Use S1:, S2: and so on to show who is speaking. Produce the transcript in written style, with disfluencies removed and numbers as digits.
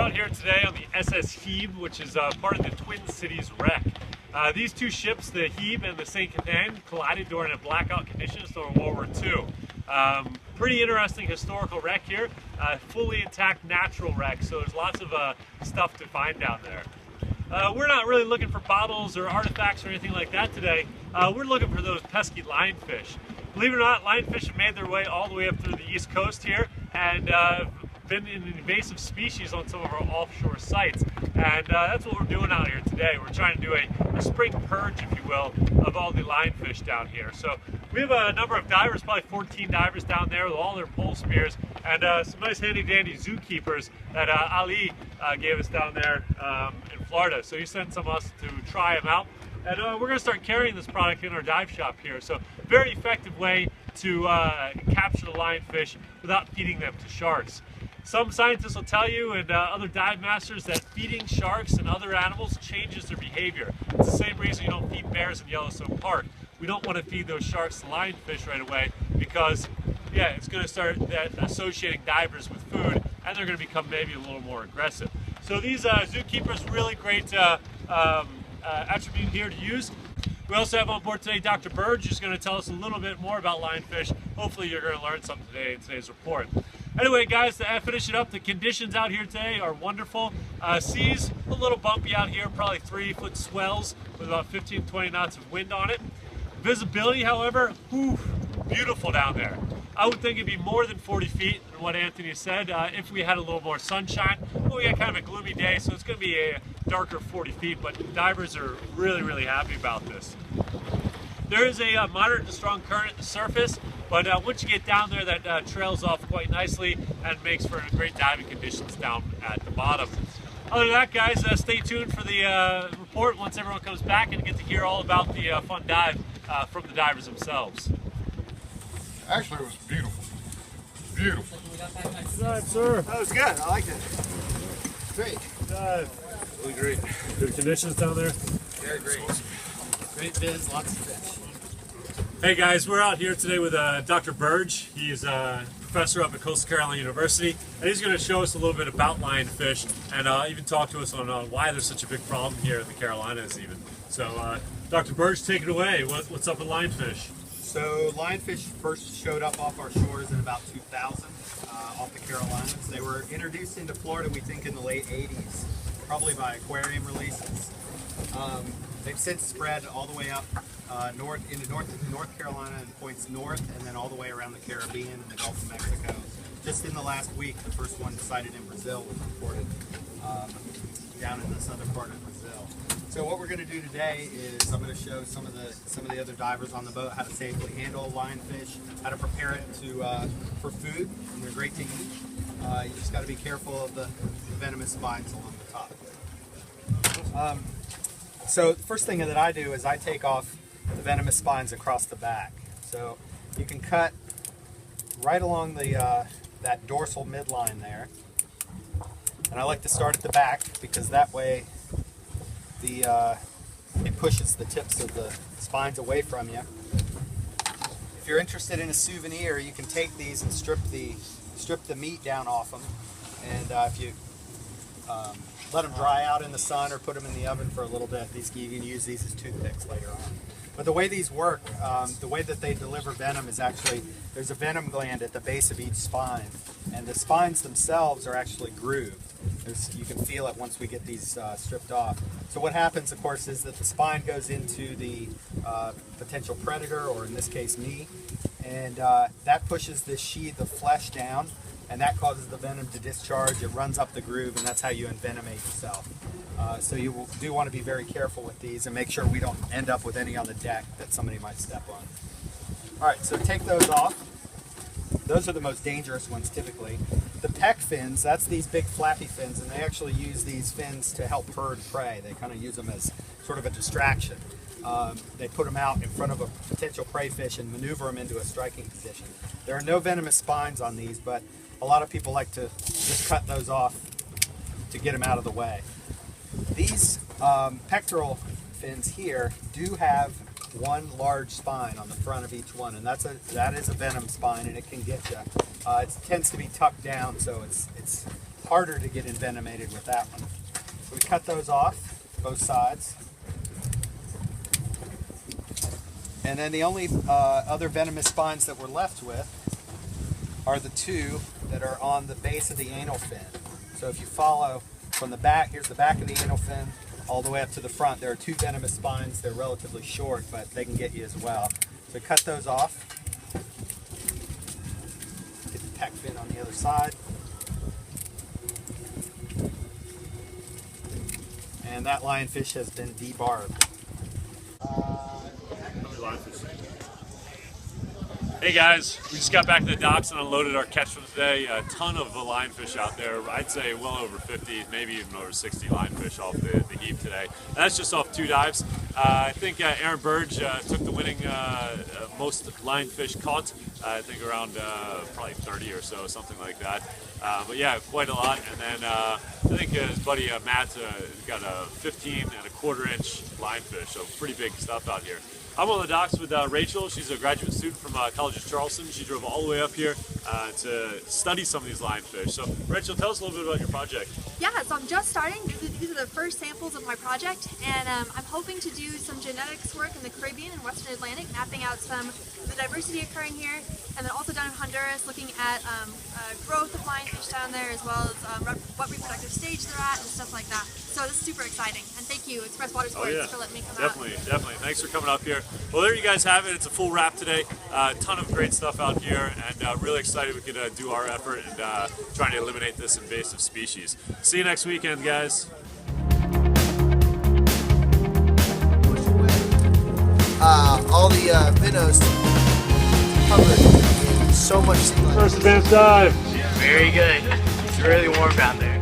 S1: out here today on the SS Hebe, which is part of the Twin Cities wreck. These two ships, the Hebe and the St. Catin, collided during a blackout conditions during World War II. Pretty interesting historical wreck here, fully intact natural wreck, so there's lots of stuff to find down there. We're not really looking for bottles or artifacts or anything like that today. We're looking for those pesky lionfish. Believe it or not, lionfish have made their way all the way up through the east coast here and been an invasive species on some of our offshore sites. And that's what we're doing out here today. We're trying to do a spring purge, if you will, of all the lionfish down here. So we have a number of divers, probably 14 divers down there with all their pole spears and some nice handy dandy zookeepers that Ali gave us down there in Florida. So he sent some of us to try them out. And we're going to start carrying this product in our dive shop here. So very effective way to capture the lionfish without feeding them to sharks. Some scientists will tell you, and other dive masters, that feeding sharks and other animals changes their behavior. It's the same reason you don't feed bears in Yellowstone Park. We don't want to feed those sharks the lionfish right away because, yeah, it's going to start associating divers with food, and they're going to become maybe a little more aggressive. So these zookeepers, really great attribute here to use. We also have on board today Dr. Burge, who's going to tell us a little bit more about lionfish. Hopefully you're going to learn something today in today's report. Anyway, guys, to finish it up, the conditions out here today are wonderful. Seas a little bumpy out here, probably 3-foot swells with about 15-20 knots of wind on it. Visibility, however, beautiful down there. I would think it'd be more than 40 feet, than what Anthony said, if we had a little more sunshine. Well, we got kind of a gloomy day, so it's going to be a darker 40 feet, but divers are really, really happy about this. There is a moderate to strong current at the surface, but once you get down there, that trails off quite nicely and makes for great diving conditions down at the bottom. Other than that, guys, stay tuned for the report once everyone comes back and get to hear all about the fun dive from the divers themselves.
S2: Actually, it was beautiful. Beautiful.
S1: Good dive, sir.
S3: That was good. I liked it. Great.
S1: Good dive.
S3: Really great.
S1: Good conditions down there.
S3: Very great. Great viz, lots of fish.
S1: Hey guys, we're out here today with Dr. Burge. He's a professor up at Coastal Carolina University, and he's going to show us a little bit about lionfish and even talk to us on why there's such a big problem here in the Carolinas even. So Dr. Burge, take it away. What's up with lionfish?
S3: So lionfish first showed up off our shores in about 2000 off the Carolinas. They were introduced into Florida, we think, in the late 80s, probably by aquarium releases. They've since spread all the way up north into North Carolina and points north, and then all the way around the Caribbean and the Gulf of Mexico. Just in the last week, the first one sighted in Brazil was reported down in the southern part of Brazil. So what we're going to do today is I'm going to show some of the other divers on the boat how to safely handle lionfish, how to prepare it for food, and they're great to eat. You just got to be careful of the venomous spines along the top. So the first thing that I do is I take off the venomous spines across the back. So you can cut right along the that dorsal midline there. And I like to start at the back because that way it pushes the tips of the spines away from you. If you're interested in a souvenir, you can take these and strip the meat down off them. And if you let them dry out in the sun or put them in the oven for a little bit, you can use these as toothpicks later on. But the way these work, the way that they deliver venom is actually, there's a venom gland at the base of each spine, and the spines themselves are actually grooved. You can feel it once we get these stripped off. So what happens, of course, is that the spine goes into the potential predator, or in this case me, and that pushes this sheath of flesh down, and that causes the venom to discharge. It runs up the groove, and that's how you envenomate yourself. So you do want to be very careful with these and make sure we don't end up with any on the deck that somebody might step on. All right, so take those off. Those are the most dangerous ones typically. The peck fins, that's these big flappy fins, and they actually use these fins to help herd prey. They kind of use them as sort of a distraction. They put them out in front of a potential prey fish and maneuver them into a striking position. There are no venomous spines on these, but a lot of people like to just cut those off to get them out of the way. These pectoral fins here do have one large spine on the front of each one, and that is a venom spine, and it can get you. It tends to be tucked down, so it's harder to get envenomated with that one. So we cut those off, both sides. And then the only other venomous spines that we're left with are the two that are on the base of the anal fin. So if you follow from the back, here's the back of the anal fin, all the way up to the front. There are two venomous spines. They're relatively short, but they can get you as well. So cut those off. Get the pec fin on the other side. And that lionfish has been debarbed.
S1: Hey guys, we just got back to the docks and unloaded our catch from today. A ton of lionfish out there. I'd say well over 50, maybe even over 60 lionfish off the heap today. And that's just off 2 dives. I think Aaron Burge took the winning most lionfish caught. I think around probably 30 or so, something like that. But yeah, quite a lot. And then I think his buddy Matt got a 15.25-inch lionfish, so pretty big stuff out here. I'm on the docks with Rachel. She's a graduate student from College of Charleston. She drove all the way up here to study some of these lionfish. So Rachel, tell us a little bit about your project.
S4: Yeah, so I'm just starting. These are the first samples of my project, and I'm hoping to do some genetics work in the Caribbean and Western Atlantic, mapping out some of the diversity occurring here, and then also down in Honduras, looking at growth of lionfish down there, as well as what reproductive stage they're at and stuff like that. So this is super exciting, and thank you, Express Water Sports, for letting me come out.
S1: Definitely. Thanks for coming up here. Well, there you guys have it. It's a full wrap today. A ton of great stuff out here, and really excited we could do our effort and trying to eliminate this invasive species. See you next weekend, guys.
S5: All the minnows covered in so much sea life.
S1: First advanced dive.
S6: Very good. It's really warm down there.